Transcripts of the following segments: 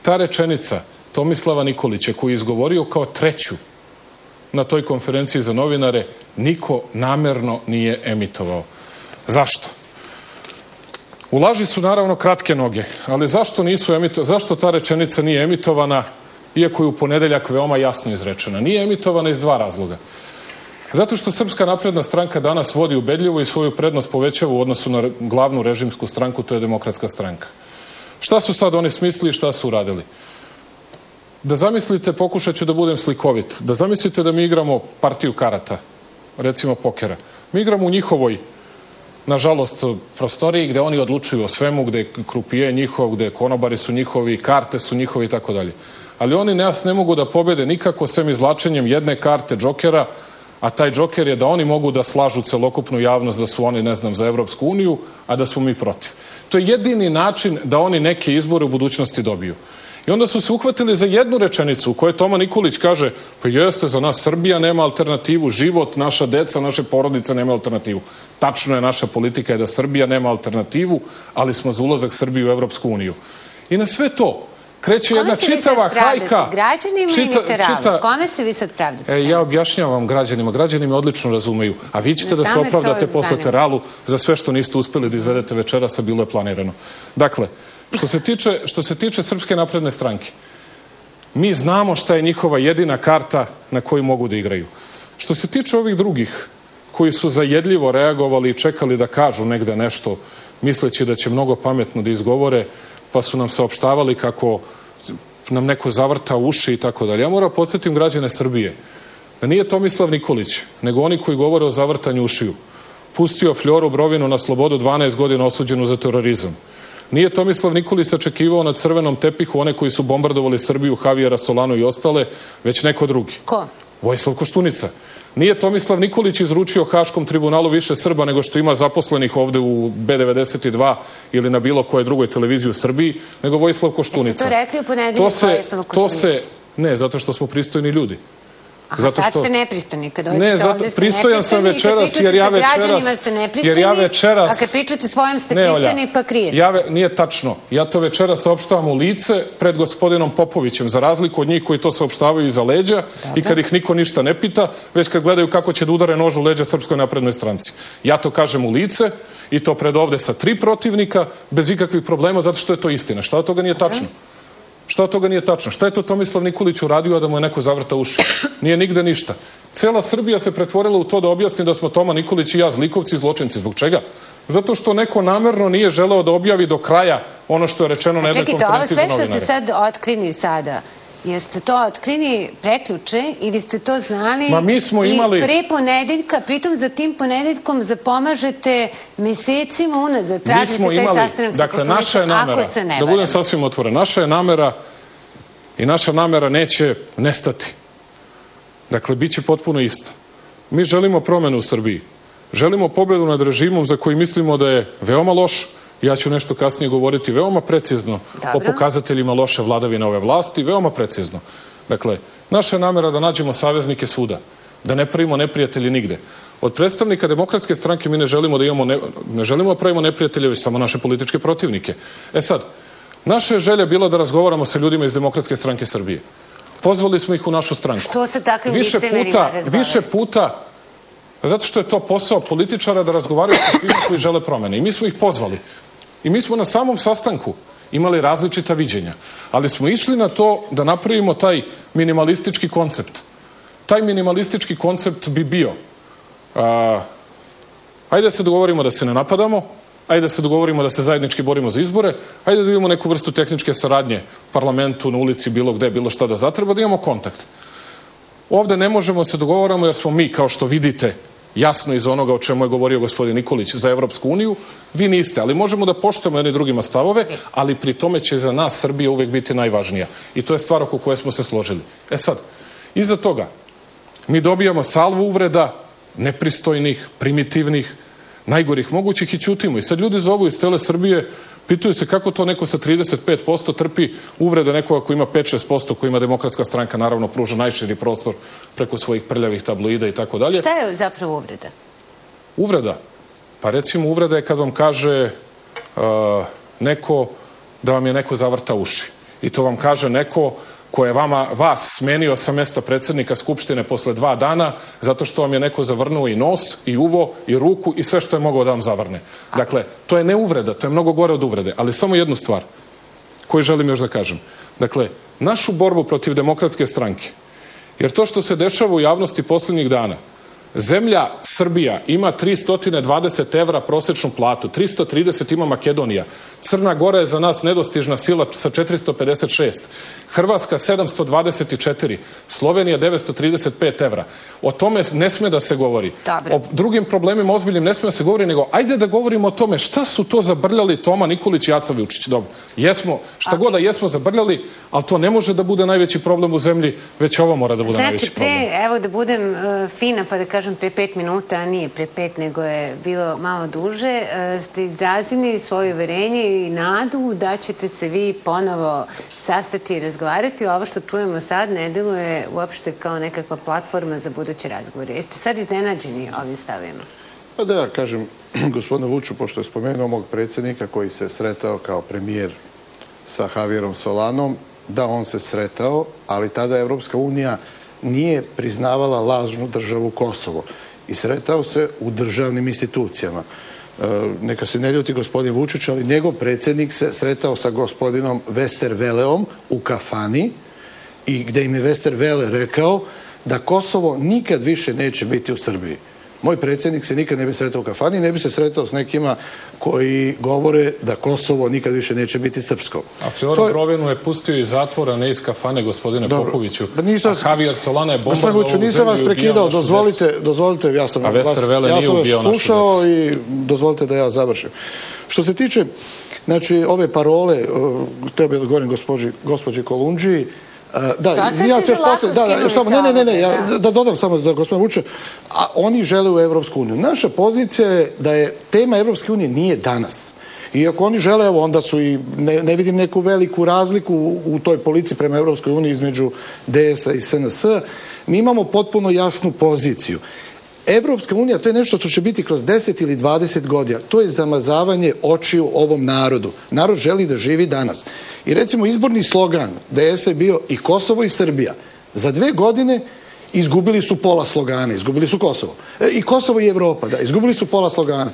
ta rečenica Tomislava Nikolića koju je izgovorio kao treću na toj konferenciji za novinare, niko namerno nije emitovao. Zašto? U laži su naravno kratke noge, ali zašto ta rečenica nije emitovana, iako je u ponedeljak veoma jasno izrečena? Nije emitovana iz dva razloga. Zato što Srpska napredna stranka danas vodi ubedljivo i svoju prednost povećava u odnosu na glavnu režimsku stranku, to je Demokratska stranka. Šta su sad oni smislili i šta su uradili? Da zamislite, pokušat ću da budem slikovit, da zamislite da mi igramo partiju karata, recimo pokera. Mi igramo u njihovoj, nažalost, prostoriji gde oni odlučuju o svemu, gde krupije njihov, gde konobari su njihovi, karte su njihovi i tako dalje. Ali oni nas ne mogu da pobede nikako sem izvlačenjem jedne karte džokera, a taj džoker je da oni mogu da slažu celokupnu javnost da su oni, ne znam, za Evropsku uniju, a da smo mi protiv. To je jedini način da oni neke izbore u budućnosti dobiju. I onda su se uhvatili za jednu rečenicu u kojoj Toma Nikolić kaže, pa jeste, za nas Srbija nema alternativu, život, naša deca, naše porodice nema alternativu. Tačno je, naša politika je da Srbija nema alternativu, ali smo za ulazak Srbije u Evropsku uniju. I na sve to kreće jedna čitava hajka. Građanima ili teralom? Kome se vi sad pravdate? Ja objašnjavam građanima. Građani me odlično razumeju. A vi ćete da se opravdate posle teralu za sve što niste uspeli da izvedete večeras, a bilo je planirano. Dakle, što se tiče Srpske napredne stranke, mi znamo šta je njihova jedina karta na koju mogu da igraju. Što se tiče ovih drugih koji su zajedljivo reagovali i čekali da kažu negde nešto, misleći da će mnogo pametno da izgovore, pa su nam saopštavali kako nam neko zavrta uši i tako dalje. Ja moram podsjetim građane Srbije da nije Tomislav Nikolić, nego oni koji govore o zavrtanju ušiju, pustio Fljoru Brovinu na slobodu 12 godina osuđenu za terorizam. Nije Tomislav Nikolić sačekivao na crvenom tepihu one koji su bombardovali Srbiju, Javijera Solanu i ostale, već neko drugi. Ko? Vojislav Koštunica. Nije Tomislav Nikolić izručio Haškom tribunalu više Srba nego što ima zaposlenih ovde u B92 ili na bilo koje drugoj televiziji u Srbiji, nego Vojislav Koštunica. Jeste to rekli u ponedeljak Vojislavu Koštunici? Ne, zato što smo pristojni ljudi. Aha, sad ste nepristojni. Ne, pristojan sam večeras, jer ja večeras... A kad pričate svojom ste pristojni pa krijete. Nije tačno. Ja to večeras saopštavam u lice pred gospodinom Popovićem, za razliku od njih koji to saopštavaju iza leđa i kad ih niko ništa ne pita, već kad gledaju kako će da udare nož u leđa Srpskoj naprednoj stranci. Ja to kažem u lice i to pred ovde sa 3 protivnika, bez ikakvih problema, zato što je to istina. Šta od toga nije tačno? Šta od toga nije tačno? Šta je to Tomislav Nikolić uradio, a da mu je neko zavrta uši? Nije nigde ništa. Cela Srbija se pretvorila u to da objasni da smo Toma Nikolić i ja zlikovci i zločinci. Zbog čega? Zato što neko namerno nije želeo da objavi do kraja ono što je rečeno na jednoj konferenciji za novinare. Čekajte, ovo sve što ste sad otkrili sada, jeste to otkrili prekjuče ili ste to znali i pre ponedeljka, pritom za tim ponedeljkom zapomažete mesecima unazad, tražite taj sastanak sa Koštunicom, ako se ne varam. Da budem sasvim otvoren, naša je namera i naša namera neće nestati. Dakle, bit će potpuno ista. Mi želimo promenu u Srbiji. Želimo pobedu nad režimom za koji mislimo da je veoma loš. Ja ću nešto kasnije govoriti veoma precizno o pokazateljima loše vladavine ove vlasti, veoma precizno. Dakle, naša je namera da nađemo saveznike svuda, da ne pravimo neprijatelji nigde. Od predstavnika Demokratske stranke mi ne želimo da pravimo neprijatelje, već samo naše političke protivnike. Sad, naša je želja bila da razgovaramo sa ljudima iz Demokratske stranke Srbije. Pozvali smo ih u našu stranku. Što se takvim licemerima razgovara? Više puta, zato što je to posao političara da razgovaraju sa svima koji žele promene. I mi smo ih pozvali. I mi smo na samom sastanku imali različita viđenja. Ali smo išli na to da napravimo taj minimalistički koncept. Taj minimalistički koncept bi bio ajde da se dogovorimo da se ne napadamo, ajde da se dogovorimo da se zajednički borimo za izbore, ajde da imamo neku vrstu tehničke saradnje u parlamentu, na ulici, bilo gde, bilo šta da zatreba, da imamo kontakt. Ovde ne možemo se dogovoramo jer smo mi, kao što vidite, jasno iz onoga o čemu je govorio gospodin Nikolić, za Evropsku uniju, vi niste, ali možemo da poštujemo jedni drugima stavove, ali pri tome će za nas Srbija uvek biti najvažnija. I to je stvar oko koje smo se složili. Sad, iza toga, mi dobijamo salvu uvreda, nepristojnih, primitivnih, najgorih mogućih i ćutimo. I sad ljudi zovu iz cele Srbije, pitaju se kako to neko sa 35% trpi uvrede nekoga ko ima 5-6%, ko ima Demokratska stranka, naravno pruža najširi prostor preko svojih prljavih tabloida i tako dalje. Šta je zapravo uvreda? Uvreda? Pa recimo uvreda je kad vam kaže neko da vam je neko zavrta uši. I to vam kaže neko ko je vas smenio sa mesta predsjednika Skupštine posle 2 dana zato što vam je neko zavrnuo i nos, i uvo, i ruku i sve što je mogao da vam zavrne. Dakle, to je ne uvreda, to je mnogo gore od uvrede. Ali samo jednu stvar koju želim još da kažem. Dakle, našu borbu protiv Demokratske stranke, jer to što se dešava u javnosti posljednjih dana, zemlja Srbija ima 320 evra prosječnu platu, 330 ima Makedonija, Crna Gora je za nas nedostižna sila sa 456, Hrvatska 724, Slovenija 935 evra. O tome ne sme da se govori. O drugim problemima ozbiljnim ne sme da se govori, nego ajde da govorimo o tome šta su to zabrljali Toma Nikolić i Aca Vučić. Dobro, jesmo, šta god da jesmo zabrljali, ali to ne može da bude najveći problem u zemlji, već ovo mora da bude najveći problem. Znači, evo da budem fina pa da kažem pre 5 minuta, a nije pre 5, nego je bilo malo duže, ste izrazili svoje uverenje i nadu da ćete se vi ponovo sastati i razgovarati. Ovo što čujemo sad ne deluje uopšte kao nekakva platforma za buduće razgovore. Jeste sad iznenađeni ovim stavima? Pa da ja kažem, gospodinu Vučiću, pošto je spomenuo mog predsjednika koji se sretao kao premijer sa Javierom Solanom, da on se sretao, ali tada Evropska unija nije priznavala lažnu državu Kosovo i sretao se u državnim institucijama. Neka se ne ljuti gospodin Vučić, ali njegov predsjednik se sretao sa gospodinom Westerwelleom u kafani i gde im je Westerwelle rekao da Kosovo nikad više neće biti u Srbiji. Moj predsjednik se nikad ne bi sretao u kafani, ne bi se sretao s nekima koji govore da Kosovo nikad više neće biti srpsko. A Fjodor Brovinu je pustio iz zatvora, ne iz kafane, gospodine Popoviću. A Javier Solana je bombardovao ovu zemlju i ubijao našu decu. Nisam vas prekidao, dozvolite, ja sam vas slušao i dozvolite da ja završim. Što se tiče, znači, ove parole, tebe govorim gospođi Kolundžiji, da, izvinjam se još poslije, da dodam samo za gospodina Vučića, a oni žele u Evropsku uniju. Naša pozicija je da je tema Evropske unije nije danas. I ako oni žele, evo, onda su i, ne vidim neku veliku razliku u toj politici prema Evropskoj uniji između DS-a i SNS. Mi imamo potpuno jasnu poziciju. Evropska unija, to je nešto što će biti kroz 10 ili 20 godina. To je zamazavanje očiju ovom narodu. Narod želi da živi danas. I recimo izborni slogan DS-a je bio i Kosovo i Srbija. Za 2 godine izgubili su pola slogana, izgubili su Kosovo. I Kosovo i Evropa, da, izgubili su pola slogana.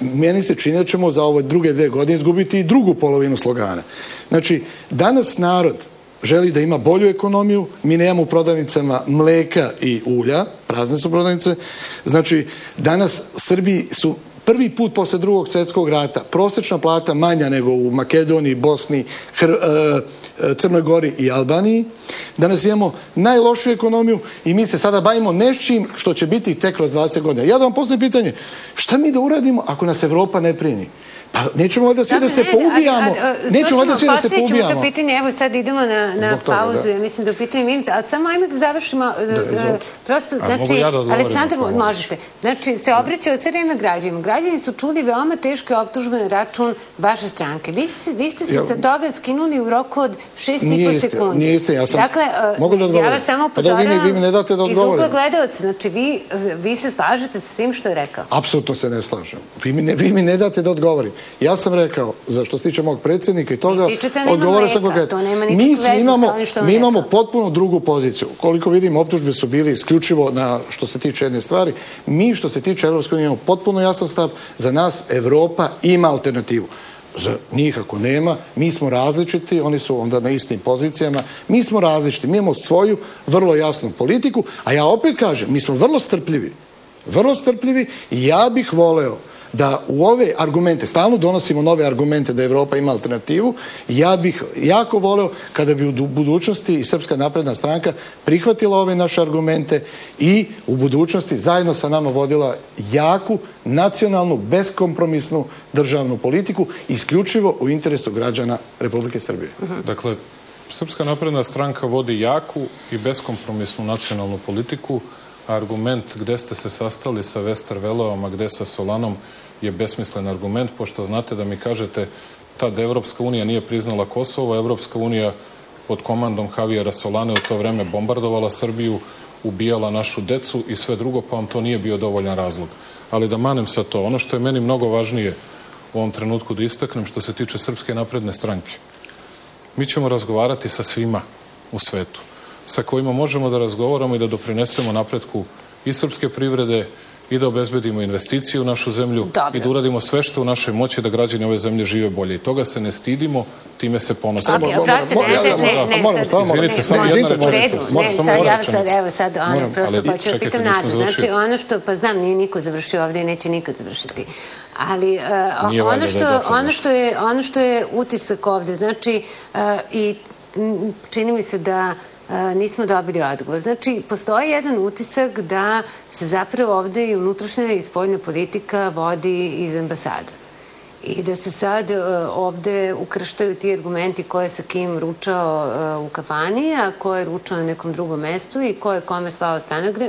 Meni se čini da ćemo za ove druge 2 godine izgubiti i drugu polovinu slogana. Znači, danas narod želi da ima bolju ekonomiju, mi nemamo u prodavnicama mleka i ulja, prazne su prodavnice, znači danas Srbiji su prvi put posle Drugog svjetskog rata prosječna plata manja nego u Makedoniji, Bosni, Crnoj Gori i Albaniji. Danas imamo najlošiju ekonomiju i mi se sada bavimo nečim što će biti tek kroz 20 godina. Ja da vam postavim pitanje, šta mi da uradimo ako nas Evropa ne primi? Pa nećemo valjda svi da se poubijamo. Nećemo valjda svi da se poubijamo. Postavit ćemo to pitanje, evo sad idemo na pauzu, mislim da u pitanje minuta, ali samo ajmo da završimo, prosto, znači, Aleksandar, možete, znači, se obraćao sve vreme građanima. Građani su čuli veoma teške optužbe na račun vaše stranke. Vi ste se sa toga skinuli u roku od 6,5 sekundi. Nije isti, ja sam... Dakle, ja vas samo upozoravam iz ugla gledalca, znači, vi se slažete sa svim što je rekao? Apsolutno se ne slažem. Vi mi ne date da odgovorim. Ja sam rekao, za što se tiče mog predsjednika i toga, odgovorio sam konkretno. Mi imamo potpuno drugu poziciju. Koliko vidim, optužbe su bili isključivo na što se tiče jedne stvari. Mi što se tiče Evropske unije imamo potpuno jasan stav. Za nas Evropa ima alternativu. Za njih ako nema, mi smo različiti, oni su onda na istim pozicijama. Mi smo različiti, mi imamo svoju vrlo jasnu politiku, a ja opet kažem, mi smo vrlo strpljivi i ja bih voleo da u ove argumente, stalno donosimo nove argumente da Evropa ima alternativu, ja bih jako voleo kada bi u budućnosti i Srpska napredna stranka prihvatila ove naše argumente i u budućnosti zajedno sa nama vodila jaku, nacionalnu, beskompromisnu državnu politiku, isključivo u interesu građana Republike Srbije. Dakle, Srpska napredna stranka vodi jaku i beskompromisnu nacionalnu politiku. Argument gde ste se sastali sa Westerwelleom, a gde sa Solanom je besmislen argument, pošto znate da mi kažete tad Evropska unija nije priznala Kosovo, Evropska unija pod komandom Javiera Solane u to vreme bombardovala Srbiju, ubijala našu decu i sve drugo, pa vam to nije bio dovoljan razlog. Ali da manem sa to, ono što je meni mnogo važnije u ovom trenutku da istaknem što se tiče Srpske napredne stranke. mi ćemo razgovarati sa svima u svetu, sa kojima možemo da razgovaramo i da doprinesemo napretku i srpske privrede i da obezbedimo investicije u našu zemlju i da uradimo sve što u našoj moći da građani ove zemlje žive bolje. I toga se ne stidimo, time se ponosimo. Izvinite, samo jedna rečenica. Evo sad, prosto hoću da pitam Nađu. Znači, ono što, pa znam, nije niko završio ovde i neće nikad završiti. Ali ono što je utisak ovde, znači, i čini mi se da nismo dobili odgovor. Znači, postoji jedan utisak da se zapravo ovde i unutrašnja i spoljna politika vodi iz ambasada. I da se sad ovde ukrštaju ti argumenti ko je sa kim ručao u kafani, a ko je ručao na nekom drugom mestu i ko je kome slao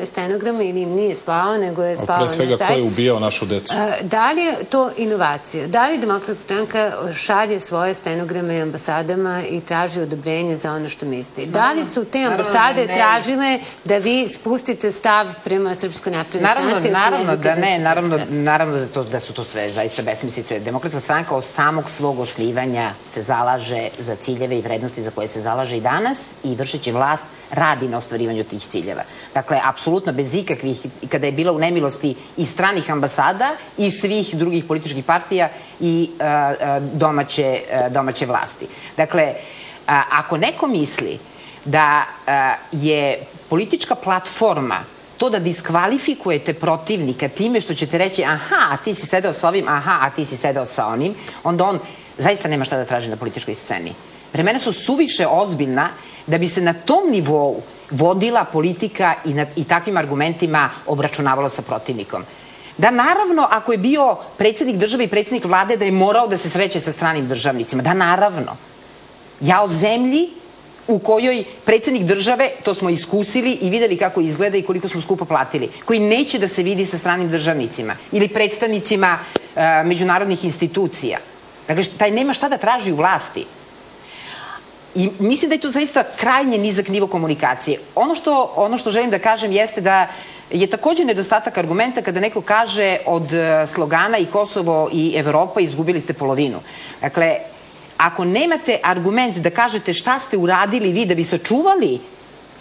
stenograme ili im nije slao, nego je slao na sajt. Pre svega ko je ubijao našu decu. Da li je to inovacija? Da li Demokratska stranka šalje svoje stenograme ambasadama i traži odobrenje za ono što misli? Da li su te ambasade tražile da vi spustite stav prema Srpskoj naprednoj stranci? Naravno da ne, naravno da su to sve zaista besmislice. Demokratska stranka od samog svog osnivanja se zalaže za ciljeve i vrednosti za koje se zalaže i danas i vršeći vlast radi na ostvarivanju tih ciljeva. Dakle, apsolutno bez ikakvih, kada je bila u nemilosti i stranih ambasada i svih drugih političkih partija i domaće vlasti. Dakle, ako neko misli da je politička platforma to da diskvalifikujete protivnika time što ćete reći aha, a ti si sedeo sa ovim, aha, a ti si sedeo sa onim, onda on zaista nema šta da traži na političkoj sceni. Vremena su suviše ozbiljna da bi se na tom nivou vodila politika i takvim argumentima obračunavalo sa protivnikom. Da, naravno, ako je bio predsjednik države i predsjednik vlade, da je morao da se sreće sa stranim državnicima. Da, naravno. Ja o zemlji u kojoj predsjednik države, to smo iskusili i videli kako izgleda i koliko smo skupo platili, koji neće da se vidi sa stranim državnicima ili predstavnicima međunarodnih institucija. Dakle, taj nema šta da traži u vlasti. I mislim da je to zaista krajnje nizak nivo komunikacije. Ono što želim da kažem jeste da je također nedostatak argumenta kada neko kaže od slogana i Kosovo i Evropa izgubili ste polovinu. Dakle, ako nemate argument da kažete šta ste uradili vi da bi sačuvali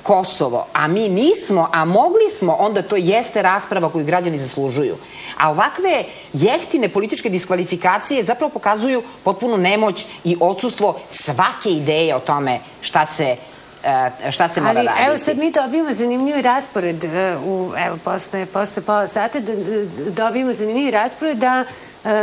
Kosovo, a mi nismo, a mogli smo, onda to jeste rasprava koju građani zaslužuju. A ovakve jeftine političke diskvalifikacije zapravo pokazuju potpunu nemoć i odsustvo svake ideje o tome šta se mora raditi. Ali evo sad mi dobijemo zanimljiv raspored, evo posle pola sata dobijemo zanimljiv raspored da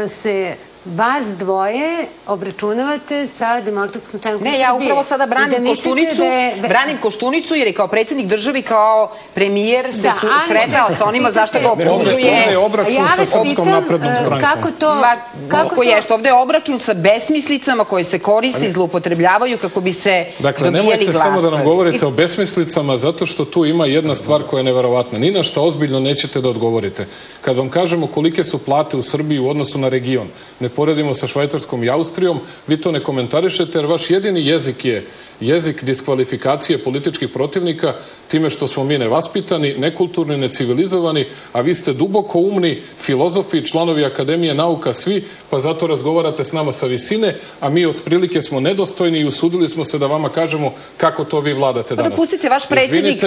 se vas dvoje obračunavate sa Demokratskom strankom Srbije. Ne, ja upravo sada branim Koštunicu jer je kao predsjednik države i kao premijer se sretao sa onima zašto ga optužuje. Ovdje je obračun sa Srpskom naprednom strankom. Kako to? Ovdje je obračun sa besmislicama koje se koriste i zloupotrebljavaju kako bi se dobijeli glasovi. Dakle, nemojte samo da nam govorite o besmislicama zato što tu ima jedna stvar koja je neverovatna. Ni na što ozbiljno nećete da odgovorite. Kad vam kažemo kolike su plate u Srbiji u odnosu na region, ne poredimo sa Švajcarskom i Austrijom, vi to ne komentarišete jer vaš jedini jezik je jezik diskvalifikacije političkih protivnika time što smo mi nevaspitani, nekulturni, necivilizovani, a vi ste duboko umni, filozofi, članovi Akademije nauka svi, pa zato razgovarate s nama sa visine, a mi od prilike smo nedostojni i usudili smo se da vama kažemo kako to vi vladate danas. Dopustite, vaš predsjednik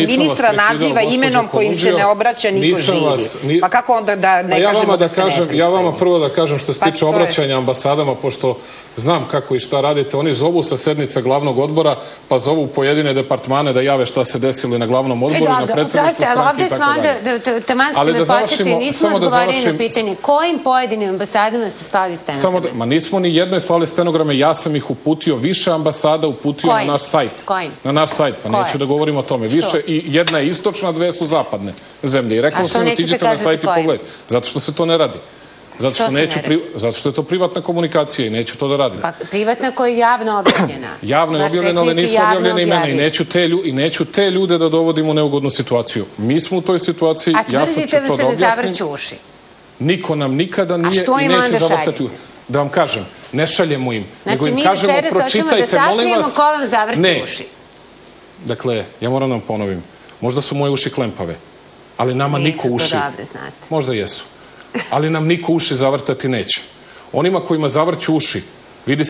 ministra naziva imenom kojim se ne obraća niko živi. Pa kako onda da ne kažemo da ste nepristojni? Ja vama prvo da kažem što se tiče obraćanja ambasadama, pošto znam kako i šta radite, oni zovu sa sednica glavnog odbora, pa zovu pojedine departmane da jave šta se desilo na glavnom odboru, na predsjedništvu stranke i tako dalje. Taman ste me podsjetili, nismo odgovorili na pitanje kojim pojedinim ambasadama ste slali stenograme? Ma nismo ni jednoj slali stenograme, ja sam ih uputio, više ambasada uputio na naš sajt. Kojim? Na naš sajt, pa neću da govorim o tome. Više, i jedna je istočna, dve su zapadne zemlje. I rekao sam da tiđete na sajt i pogled. Zato što se to ne radi. Zato što je to privatna komunikacija i neću to da radim. Pa privatna koja je javno objavljena. Javno je objavljena, ali nisu objavljene imena i neću te ljude da dovodim u neugodnu situaciju. Mi smo u toj situaciji, ja sam ću to da objasnim. A tvrdite da se ne zavrću uši? Niko nam nikada nije i neće zavrtati uši. Da vam kažem, ne šaljemo im, nego im kažemo pročitajte, molim vas. Ko vam zavrće uši? Dakle, ja moram da vam ponovim, možda su moje uši klempave, ali nama niko uši. Nisu to davde, znate. Možda jesu. Ali nam niko uši zavrtati neće. Onima kojima zavrću uši, vidi